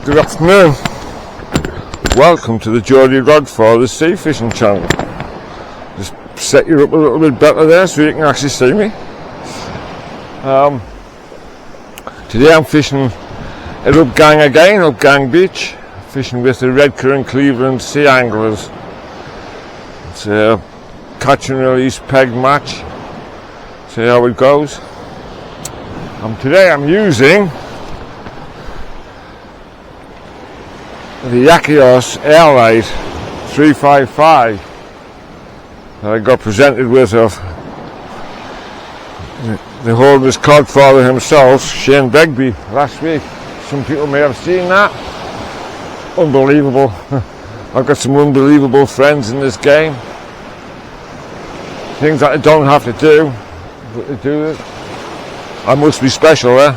Good afternoon. Welcome to the Geordie Rodfather Sea Fishing Channel. Just set you up a little bit better there so you can actually see me. Today I'm fishing at Upgang again, Upgang Beach. Fishing with the Redcar and Cleveland sea anglers. It's a catch and release peg match. See how it goes. Today I'm using the Yakios Airlight 355 that I got presented with of the Holders Codfather himself, Shane Begbie, last week. Some people may have seen that. Unbelievable. I've got some unbelievable friends in this game. Things that I don't have to do, but to do it. I must be special, eh?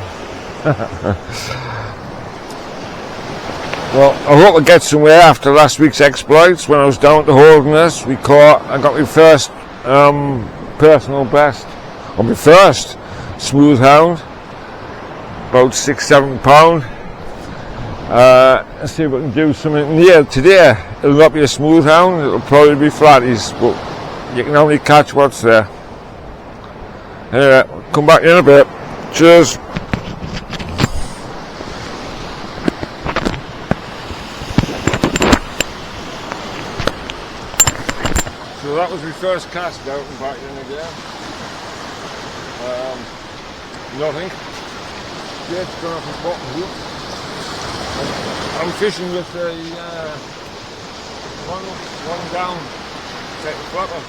Well, I hope I get somewhere after last week's exploits. When I was down to Holderness, I got my first personal best, or my first smooth hound, about 6-7 pound. Let's see if I can do something near today. It'll not be a smooth hound, it'll probably be flatties, but you can only catch what's there. Anyway, come back in a bit. Cheers. So that was my first cast out and back in again. Nothing. Gate's gone off the bottom hook. I'm fishing with a one down, take the flatter.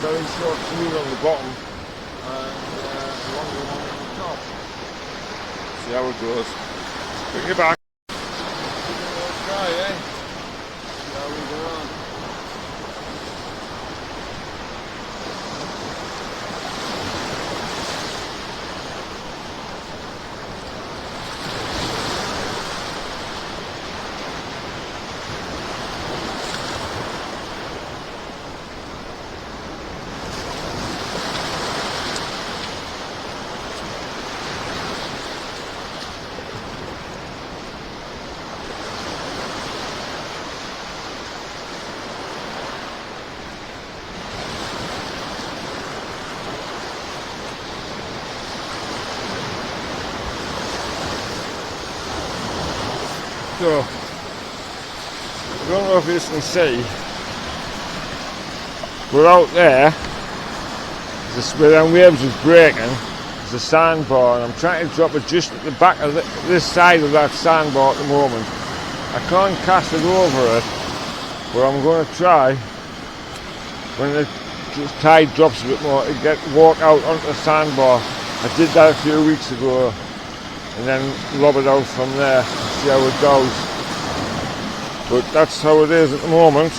Very short smooth on the bottom and longer one on the top. See how it goes. Bring it back. Try, eh? See how we go on. So, I don't know if you can see, we're out there, where them waves is breaking, there's a sandbar, and I'm trying to drop it just at the back of this side of that sandbar at the moment. I can't cast it over it, but I'm going to try, when the tide drops a bit more, to walk out onto the sandbar. I did that a few weeks ago, and then lob it out from there, see how it goes. But that's how it is at the moment.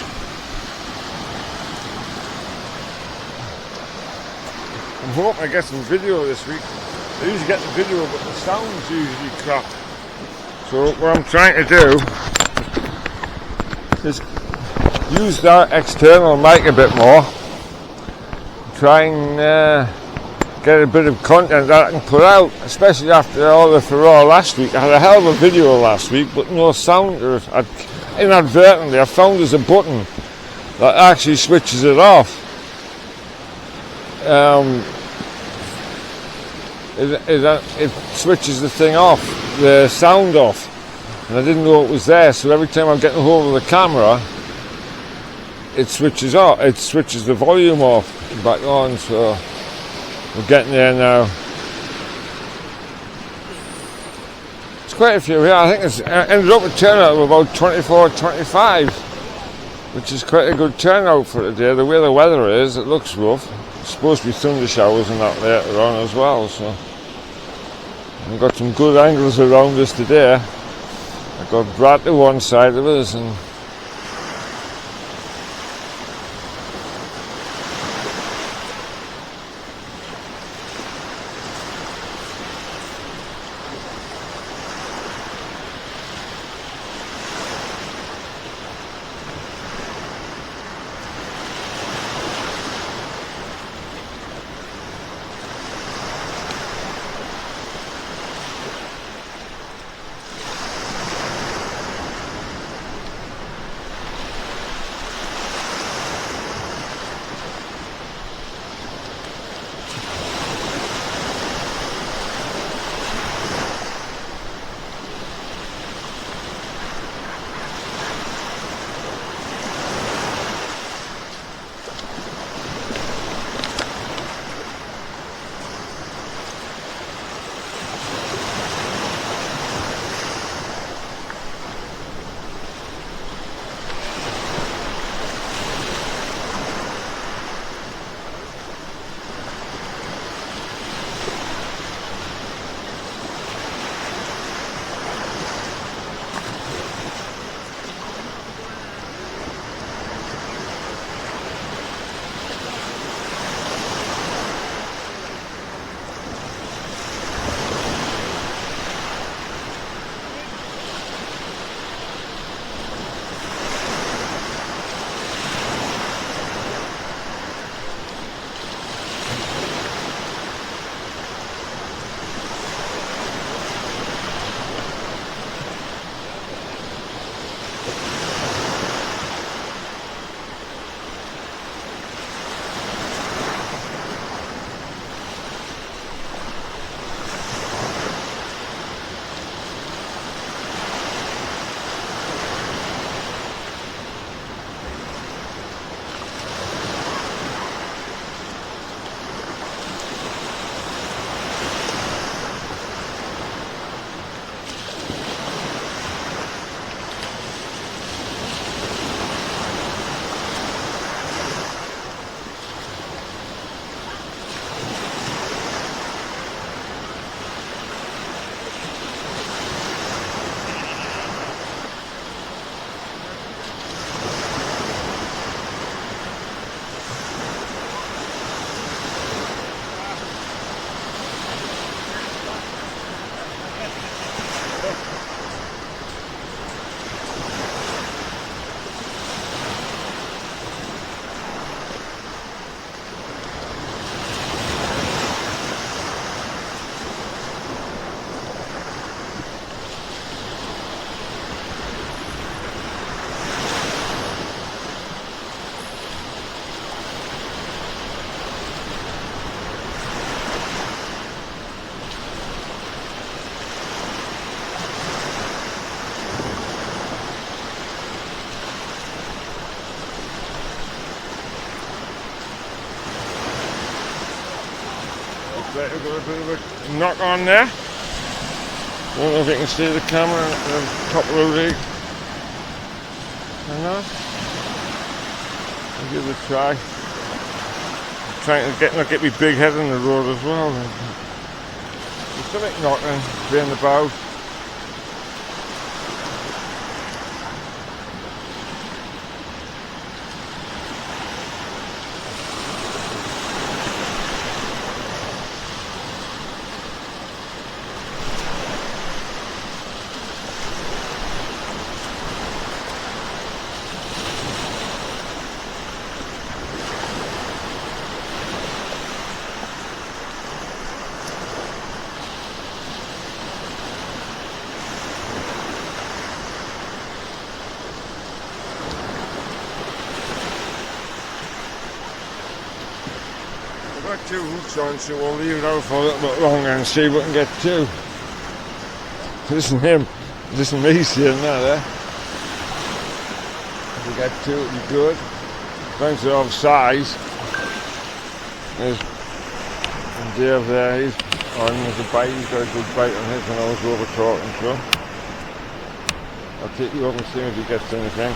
I'm hoping I get some video this week. I usually get the video, but the sound's usually crap. So what I'm trying to do is use that external mic a bit more. Try and get a bit of content that I can put out, especially after all the furore last week. I had a hell of a video last week, but no sound to it. Inadvertently, I found there's a button that actually switches it off. It switches the thing off, the sound off, and I didn't know it was there. So every time I'm getting hold of the camera, it switches off. It switches the volume off and back on. So we're getting there now. It's quite a few here. I think it's ended up with a turnout of about 24-25, which is quite a good turnout for today. The way the weather is, it looks rough. It's supposed to be thunder showers and that later on as well. So we've got some good anglers around us today. I've got Brad to one side of us and like we've got a bit of a knock on there. I don't know if you can see the camera at the top of the rig. Hang on. I'll give it a try. I'm trying to not get me big head on the road as well. There's something knocking behind the bow. I've got 2 hooks on, so we'll leave it out for a little bit longer and see if we can get 2. This isn't him, this is me seeing that there. If we get 2 it'll be good. Thanks to of size. There's Dave there, he's on with the bite, he's got a good bite on his when I was over talking to him. I'll take you up and see if he gets anything.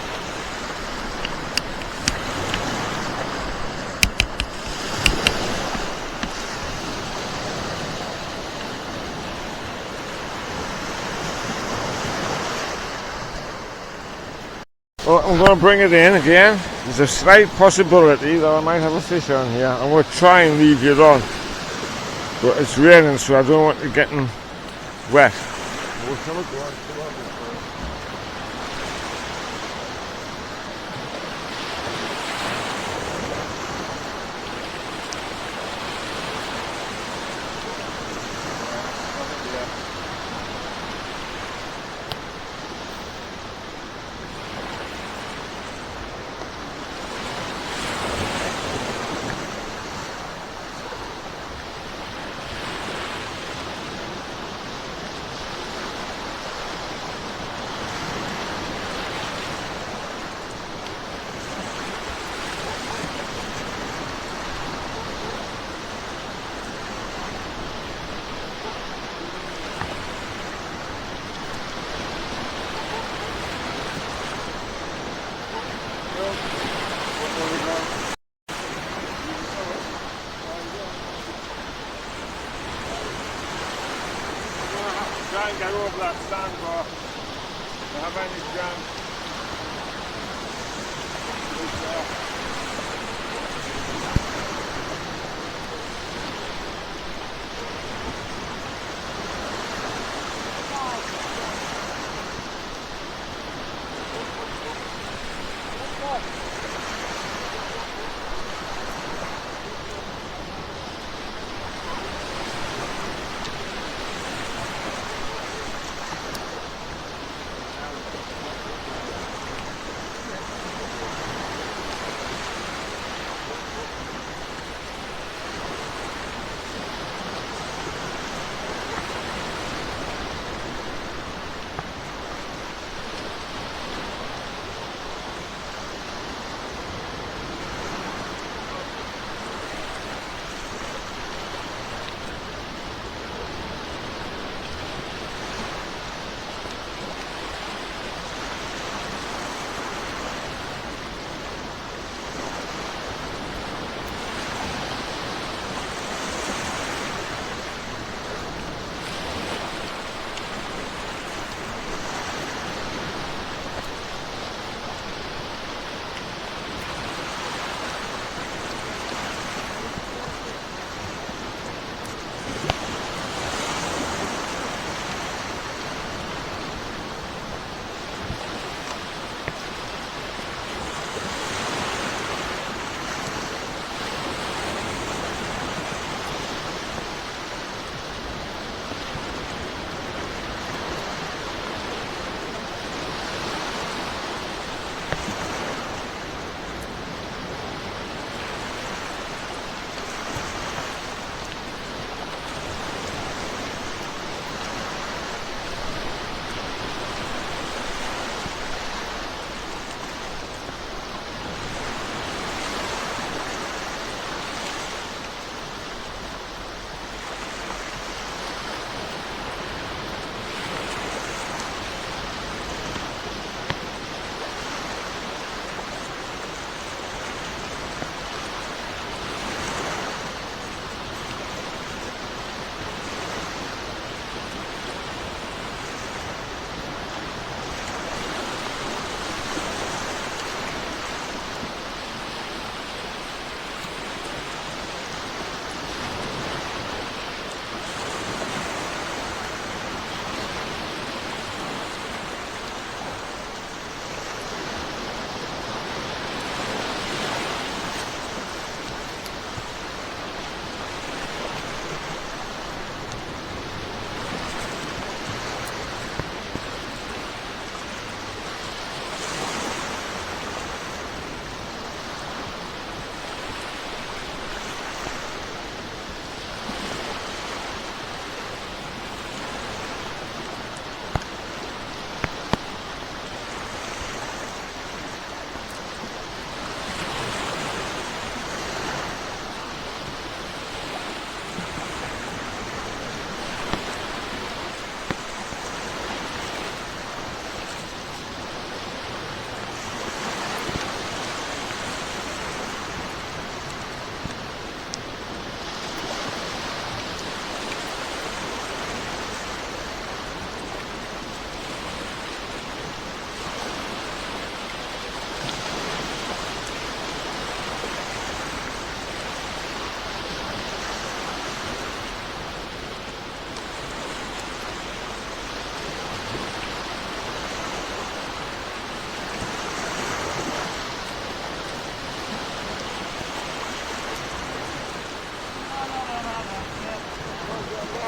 Well, I'm going to bring it in again. There's a slight possibility that I might have a fish on here. I'm going to try and leave it on. But it's raining, so I don't want it getting wet. Try and get over that sandbar. Do you have any chance?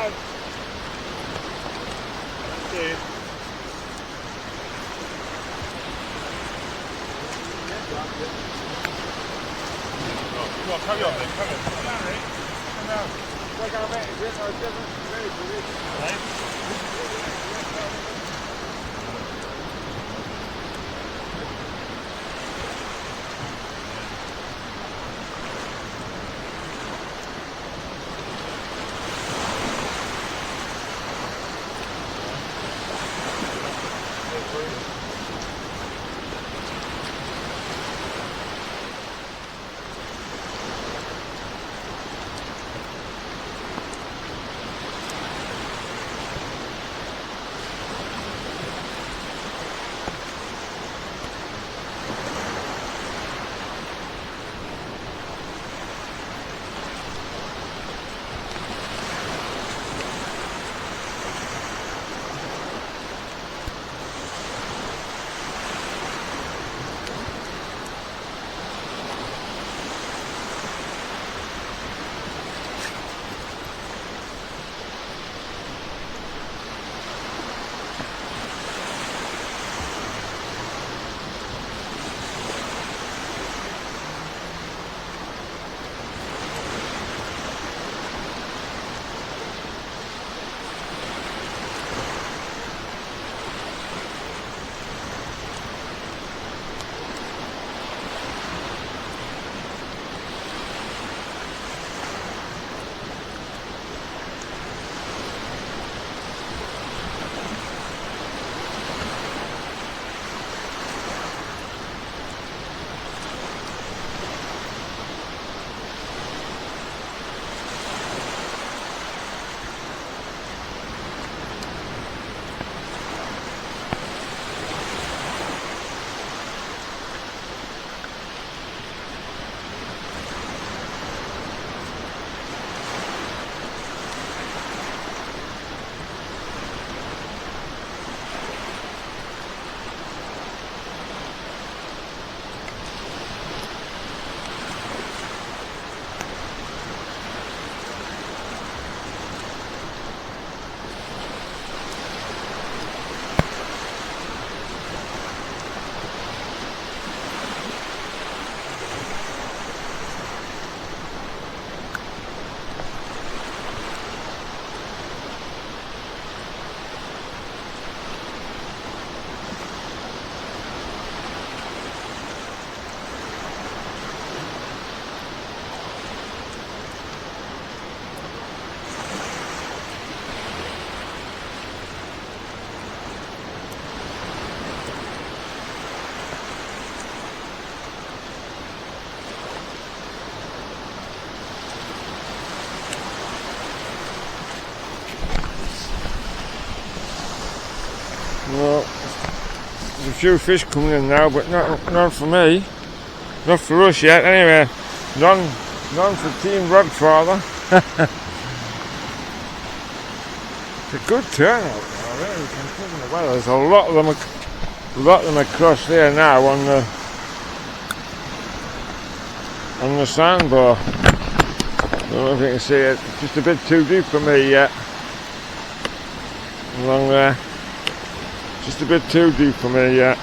Dad. Dave. Well, carry on then, carry on. Come down, Rick. Come down. Take our mate, is it? Or different? Very good. Well, there's a few fish coming in now, but not for me. Not for us yet, anyway. None for Team Rodfather. It's a good turnout now, really, considering the weather. There's a lot of them across there now on the sandbar. I don't know if you can see it. It's just a bit too deep for me yet. Along there. Just a bit too deep for me yet.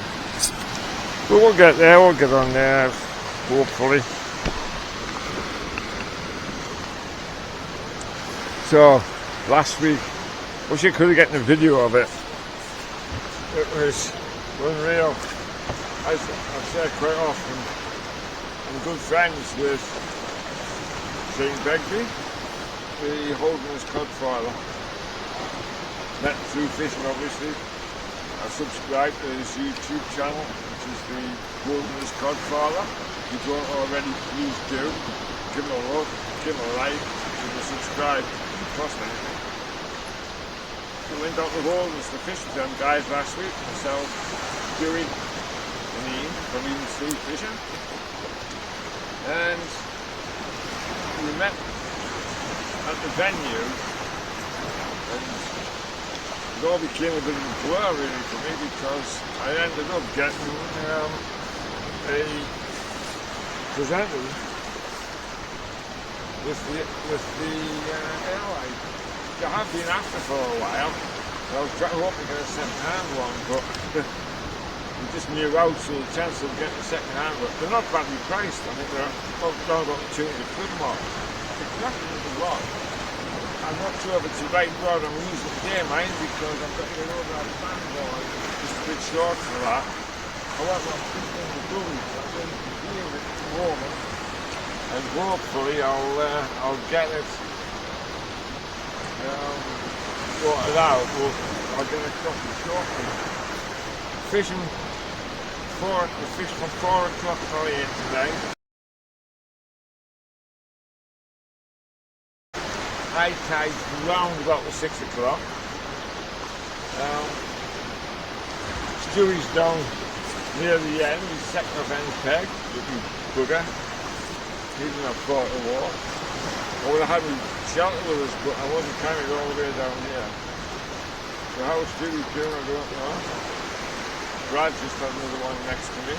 But we'll get there, we'll get on there, hopefully. So, last week, wish I could have gotten a video of it. It was unreal. As I've said quite often, I'm good friends with Shane Begbie, the Holderness Codfather. Met through fishing, obviously. I subscribe to his YouTube channel, which is the Wilderness Codfather. If you don't already, please do. Give him a look, give him a like, give him a subscribe. It costs anything. We went out the wilderness to fish with them guys last week. Myself, Dewey, and Ian from Ian Through Fishing. And we met at the venue, and it all became a bit of a blur really for me, because I ended up getting a presented with the airline. You I've been after for a while. I was hoping to get a second-hand one, but I'm just new out, so the chance of getting a second-hand one. They're not badly priced. I think they're around about 200 quid more. It's not really a lot. I'm not sure if it's the right rod I'm using today, mine, because I've got to get over that fan board. It's just a bit short for that. However, I'm thinking to do it. I'm going to be doing it at the moment, and hopefully I'll get it sorted out. I'll get a couple shortly. Fishing from 4 o'clock till 8 today. High tide round about the 6 o'clock. Stewie's down near the end, he's second off end peg, looking bugger. He didn't have far to walk. I would have had me shelter with us, but I wasn't carrying it all the way down here. So how Stewie's doing, I don't know. Brad's just had another one next to me.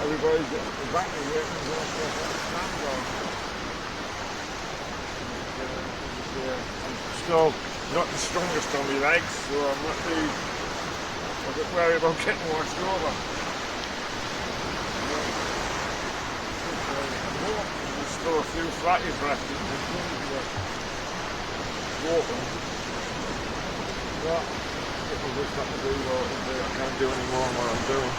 Everybody's back and waiting for us to stand on. I'm still not the strongest on my legs, so I'm not really a bit worried about getting washed over. There's still a few flatties left in the open. But people just have to do what I can't do any more than what I'm doing.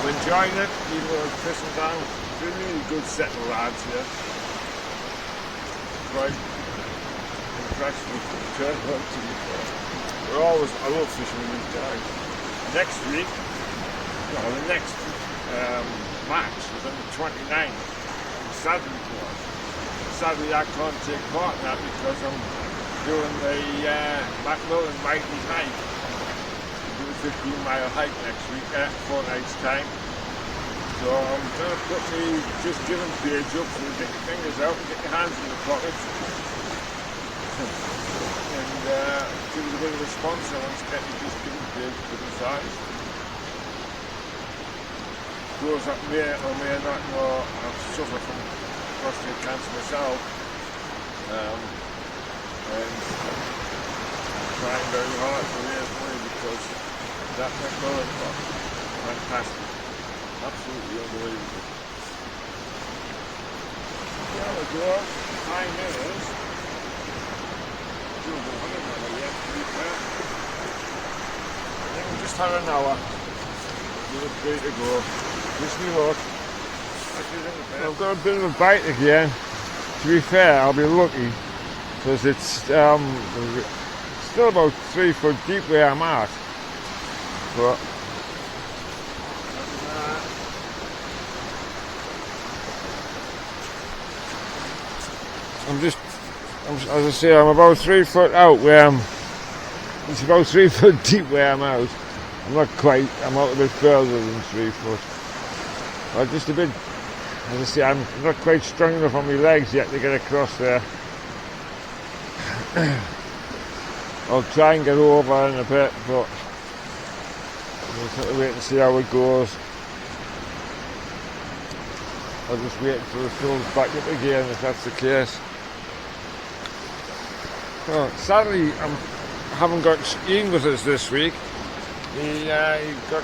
I'm enjoying it, even though I'm pissing down. It's a really good set of lads here. Right. Impressed with the turn out to be fair. I love fishing with these guys. Next week, the next match is on the 29th. Sadly I can't take part in that because I'm doing the Macmillan Mighty Hike. Do a 15-mile hike next week, 4 nights time. So I'm trying to put me just giving page up so you get your fingers out and get your hands in the pockets. And give it a bit of a sponsor once you get your just giving page put inside. Those that may or may not know I suffer from prostate cancer myself. And I'm trying very hard to raise money because that technology is fantastic. Absolutely unbelievable. There we go. Time is. I think we just had an hour. We're free to go. Wish me luck. I've got a bit of a bite again. To be fair, I'll be lucky because it's still about 3 foot deep where I'm at. But as I say, I'm about 3 foot out where it's about 3 foot deep where I'm out. I'm not quite, I'm out a bit further than 3 foot. But just a bit, as I say, I'm not quite strong enough on my legs yet to get across there. I'll try and get over in a bit, but we'll have to wait and see how it goes. I'll just wait until it fills back up again if that's the case. Well, sadly, I haven't got Ian with us this week. He got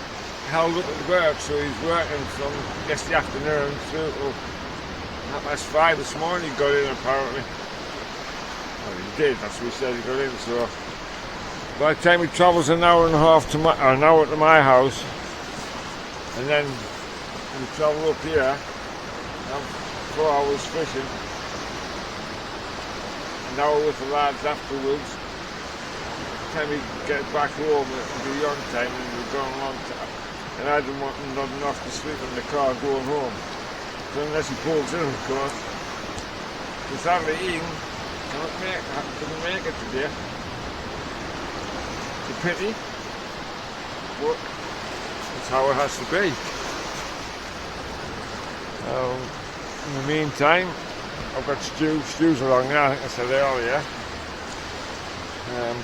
held up at work, so he's working from yesterday afternoon through till 5:30 this morning. He got in apparently. Well, he did. That's what he said. He got in. So by the time he travels an hour and a half to an hour to my house, and then we travel up here. 4 hours fishing. An hour with the lads afterwards. By the time we get back home, it'll be on time and we're going on time. And I don't want him nodding off to sleep in the car going home. So unless he pulls in, of course. So sadly, Ian couldn't make it today. It's a pity, but that's how it has to be. In the meantime, I've got Stu's along now, I think I said earlier.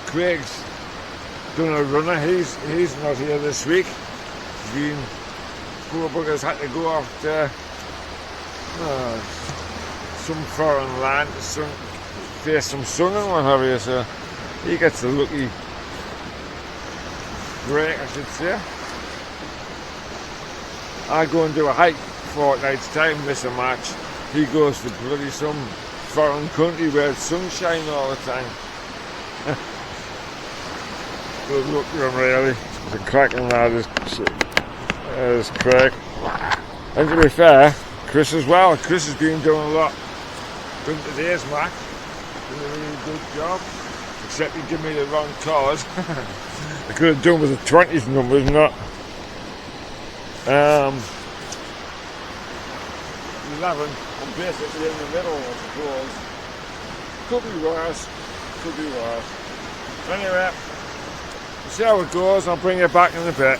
Craig's doing a runner, he's not here this week. Poor buggers had to go after some foreign land, some face some sun and what have you, so he gets a lucky break, I should say. I go and do a hike fortnight's time, miss a match. He goes to bloody some foreign country where it's sunshine all the time. Good luck to him, really. The cracking lad is Craig. And to be fair, Chris as well. Chris has been doing a lot from today's match. Doing a really good job. Except he gave me the wrong card. I could have done with the 20s numbers, not 11. I'm basically in the middle, I suppose. Could be worse. Could be worse. Anyway, we'll see how it goes. I'll bring you back in a bit.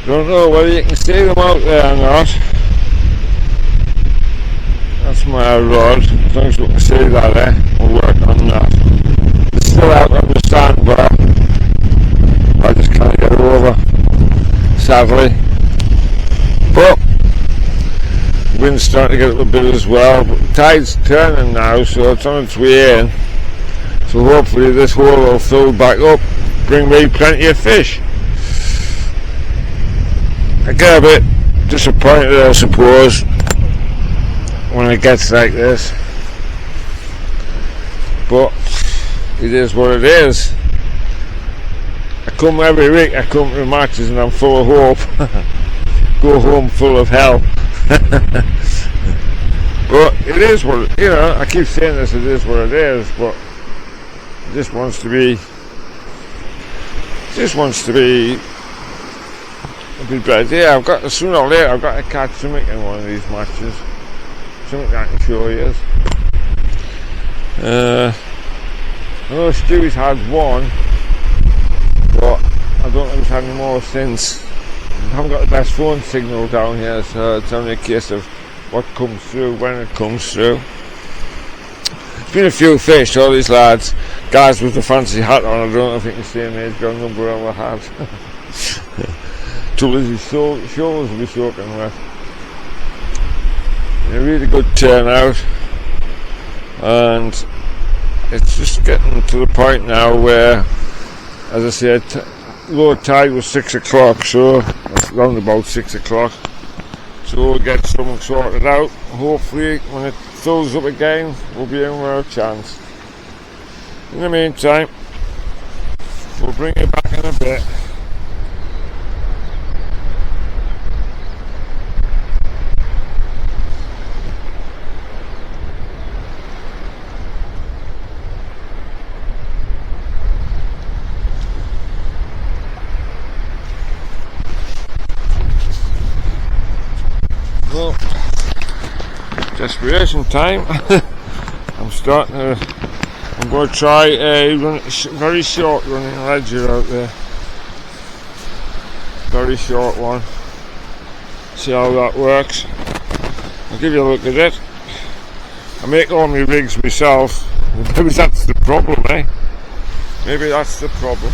Don't know whether you can see them out there or not. That's my rod. As long as we can see that, we'll work on that. It's still out on the sandbar. sadly. But the wind's starting to get a little bit as well. But the tide's turning now, so it's on its way in. So hopefully this hole will fill back up, bring me plenty of fish. I get a bit disappointed, I suppose, when it gets like this. But it is what it is. I come every week, I come to the matches and I'm full of hope. Go home full of hell. But it is what, you know, I keep saying this, it is what it is, but it just wants to be a bit better. Yeah, I've got to, sooner or later I've got to catch something in one of these matches. Something I can show you. I know Stewie's had one, but I don't think he's had any more since. I haven't got the best phone signal down here, so it's only a case of what comes through, when it comes through. There's been a few fish, all these lads, guys with the fancy hat on, I don't know if you can see him, he's got a number on the hat. Trouble is his shoulders will be soaking wet. A really good turnout, and it's just getting to the point now where, as I said, low tide was 6 o'clock, so that's around about 6 o'clock. So we'll get something sorted out. Hopefully when it fills up again we'll be in with a chance. In the meantime, we'll bring it back in a bit. Well, desperation time. I'm going to try a very short running ledger out there. Very short one. See how that works. I'll give you a look at it. I make all my rigs myself. Maybe that's the problem, eh? Maybe that's the problem.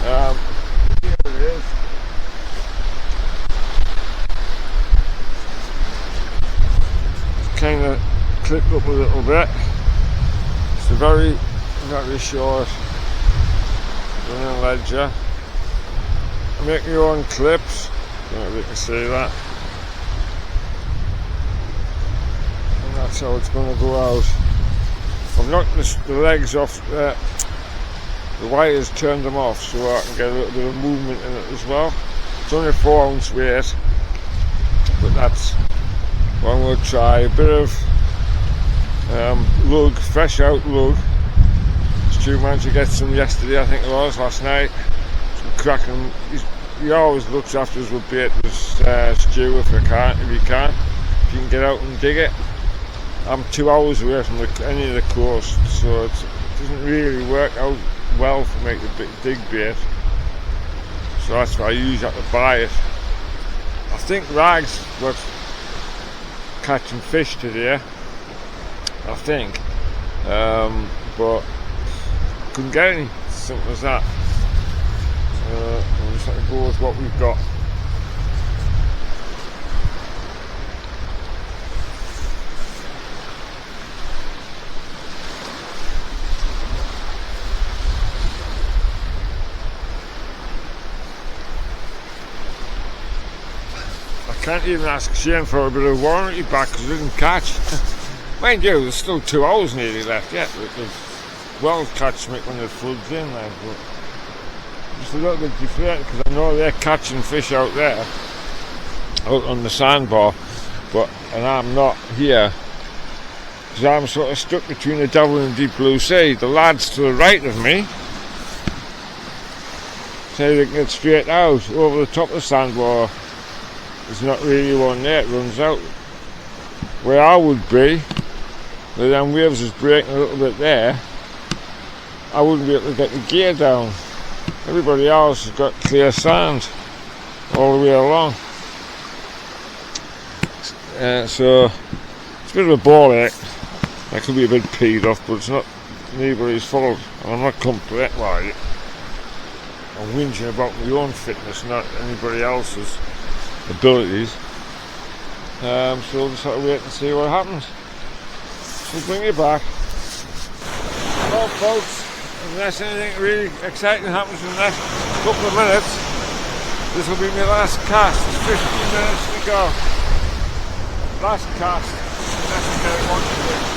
Here it is. Kind of clipped up a little bit. It's a very, very short running ledger. I make my own clips. I don't know if you can see that. And that's how it's going to go out. I've knocked the legs off, the wires, turned them off so I can get a little bit of movement in it as well. It's only a 4 ounce weight, but that's what I'm going to try. A bit of lug, fresh out lug. Stu managed to get some yesterday, I think it was, last night. Some cracking. He always looks after us with bait with Stu if you can. If you can get out and dig it. I'm 2 hours away from any of the coast, so it doesn't really work out well for making the dig bait. So that's why I usually have to buy it. I think Rags was catching fish today, I think, but couldn't get any. Simple as that. We'll just have to go with what we've got. I can't even ask Shane for a bit of warranty back because I didn't catch. Mind you, there's still 2 hours nearly left yet. Well, catch something when it floods in there, but just a little bit deflated because I know they're catching fish out there, out on the sandbar, and I'm not here because I'm sort of stuck between the Devil and the Deep Blue Sea. The lads to the right of me say they can get straight out over the top of the sandbar. There's not really one there, it runs out. Where I would be, where them waves is breaking a little bit there, I wouldn't be able to get the gear down. Everybody else has got clear sand all the way along. So it's a bit of a ball ache. I could be a bit peed off, but it's not anybody's fault. And I'm not complaining. Well, I'm whinging about my own fitness, not anybody else's abilities. So we'll just have to wait and see what happens. We'll bring you back. Well, folks, unless anything really exciting happens in the next couple of minutes, this will be my last cast. 15 minutes to go. Last cast, unless I get it once a week.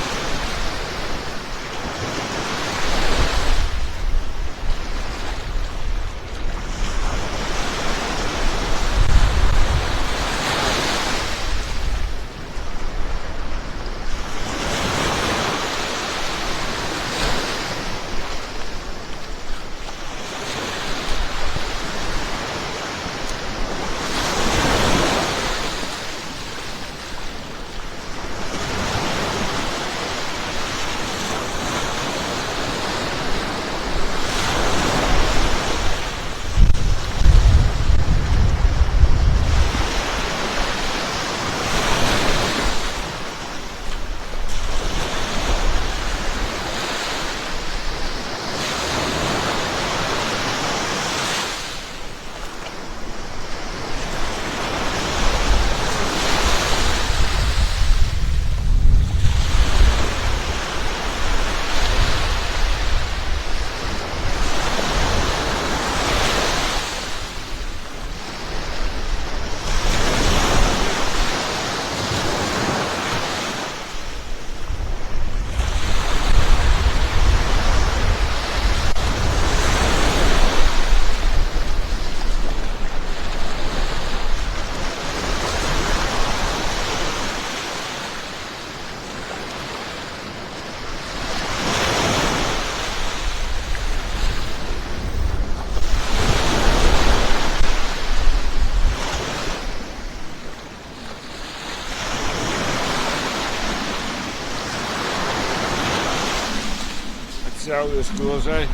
See how this goes, eh?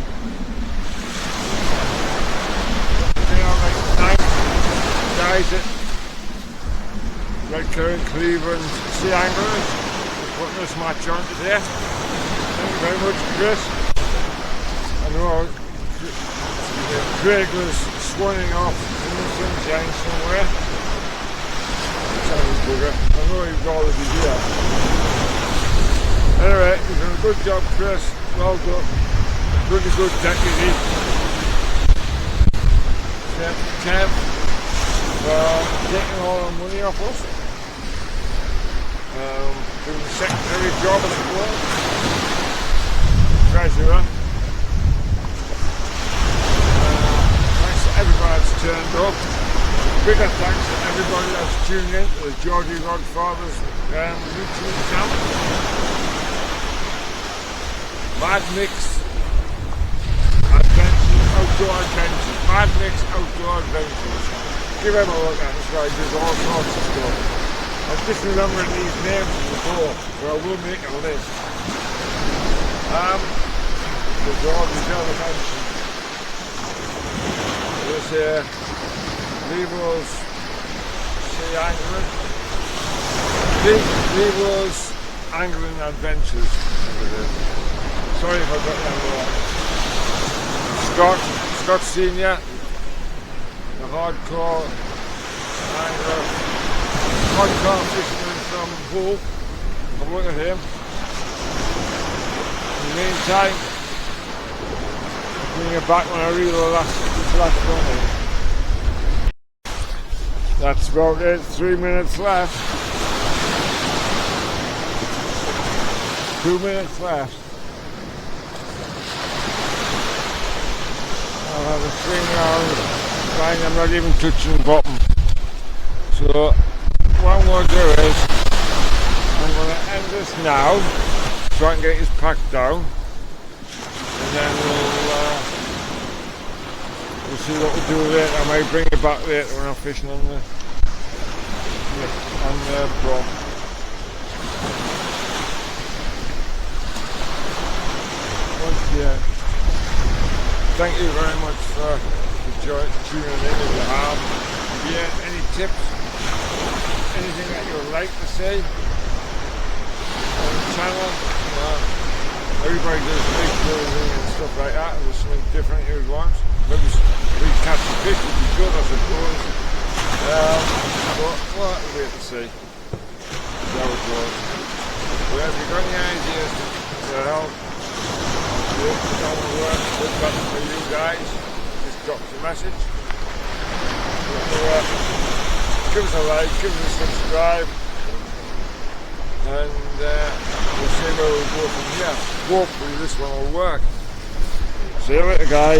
Guys at Redcar and Cleveland Sea Anglers putting this match on today. Thank you very much, Chris. I know Craig was swanning off in the sunshine somewhere. Sounds bugger. I know he's already here. Anyway, you've done a good job, Chris. Well done. Really good deputy. Kev for taking all the money off us. Doing the secretary job as well. Treasurer. Thanks to everybody that's turned up. Bigger thanks to everybody that's tuned in to the Geordie Godfathers YouTube channel. Mad Mix Adventures, Outdoor Adventures. Mad Mix Outdoor Adventures. Give him a look at this guy, does all sorts of stuff. I'm just remembering these names before, so I will make a list. There's all these other mentions. There's here, Leroy's Sea Angling. Leroy's Angling Adventures. Sorry if I got that wrong. Scott Senior, the hardcore angler, hardcore fisherman from Hull. Have a look at him. In the meantime, bring it back when I reel the last one in. That's about it. 3 minutes left. 2 minutes left. I'll have a swing around, fine, I'm not even touching the bottom. So what I'm going to do is I'm going to end this now so I can get his pack down, and then we'll see what we do later. I might bring it back later when I'm fishing on the prop. Once again, thank you very much for tuning in if you have. If you have any tips, anything that you would like to say on the channel, everybody does big clothing and stuff like that, and there's something different you want. Maybe fish would be good, I suppose. But we'll have to wait and see how it goes. But if you've got any ideas to help with how it works, with that for you guys, just drop us a message. Give us a like, give us a subscribe, and we'll see where we go from here. Hopefully this one will work. See you later, guys.